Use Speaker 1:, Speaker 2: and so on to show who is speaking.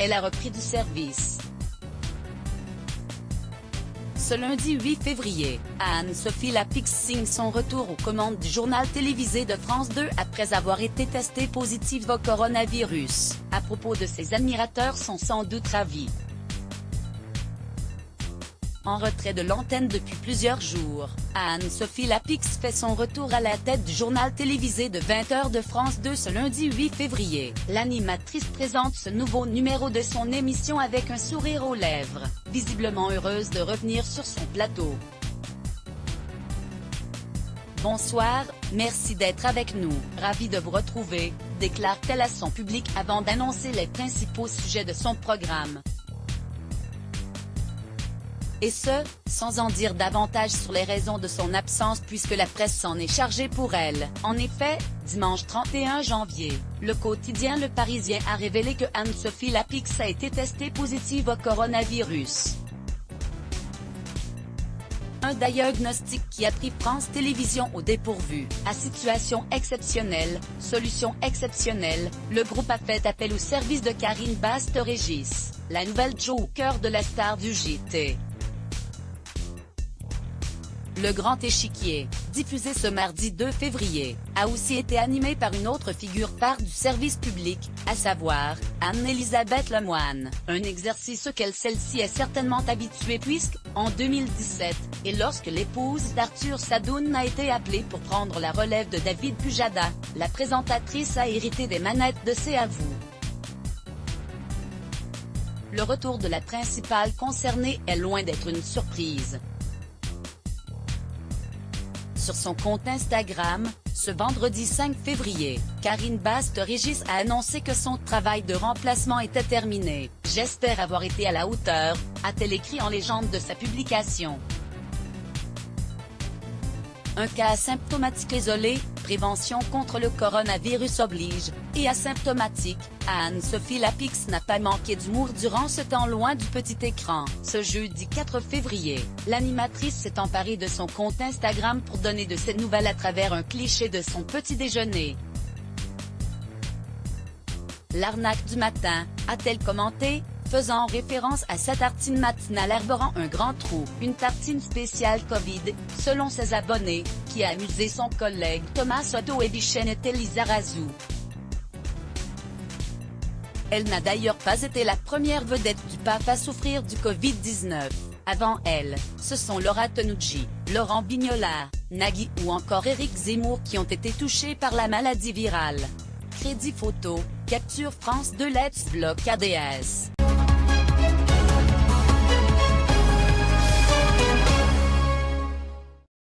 Speaker 1: elle a repris du service. Ce lundi 8 février, Anne-Sophie Lapix signe son retour aux commandes du journal télévisé de France 2 après avoir été testée positive au coronavirus. À propos de ses admirateurs sont sans doute ravis. En retrait de l'antenne depuis plusieurs jours, Anne-Sophie Lapix fait son retour à la tête du journal télévisé de 20h de France 2 ce lundi 8 février. L'animatrice présente ce nouveau numéro de son émission avec un sourire aux lèvres, visiblement heureuse de revenir sur son plateau. Bonsoir, merci d'être avec nous, ravie de vous retrouver, déclare-t-elle à son public avant d'annoncer les principaux sujets de son programme. Et ce, sans en dire davantage sur les raisons de son absence puisque la presse s'en est chargée pour elle. En effet, dimanche 31 janvier, le quotidien Le Parisien a révélé que Anne-Sophie Lapix a été testée positive au coronavirus. Un diagnostic qui a pris France Télévisions au dépourvu. À situation exceptionnelle, solution exceptionnelle, le groupe a fait appel au service de Karine Baste-Régis, la nouvelle joker de la star du JT. Le Grand Échiquier, diffusé ce mardi 2 février, a aussi été animé par une autre figure phare du service public, à savoir, Anne-Elisabeth Lemoine. Un exercice auquel celle-ci est certainement habituée puisque, en 2017, et lorsque l'épouse d'Arthur Sadoun a été appelée pour prendre la relève de David Pujada, la présentatrice a hérité des manettes de C'est à vous. Le retour de la principale concernée est loin d'être une surprise. Sur son compte Instagram, ce vendredi 5 février, Karine Baste-Régis a annoncé que son travail de remplacement était terminé. « J'espère avoir été à la hauteur », a-t-elle écrit en légende de sa publication. Un cas asymptomatique isolé, prévention contre le coronavirus oblige, et asymptomatique, Anne-Sophie Lapix n'a pas manqué d'humour durant ce temps loin du petit écran. Ce jeudi 4 février, l'animatrice s'est emparée de son compte Instagram pour donner de ses nouvelles à travers un cliché de son petit déjeuner. L'arnaque du matin, a-t-elle commenté, faisant référence à sa tartine matinale arborant un grand trou, une tartine spéciale Covid, selon ses abonnés, qui a amusé son collègue Thomas Soto et Bichette Lizarazu. Elle n'a d'ailleurs pas été la première vedette du PAF à souffrir du Covid-19. Avant elle, ce sont Laura Tenucci, Laurent Bignolard, Nagui ou encore Éric Zemmour qui ont été touchés par la maladie virale. Crédit photo, capture France 2 Let's Block ADS.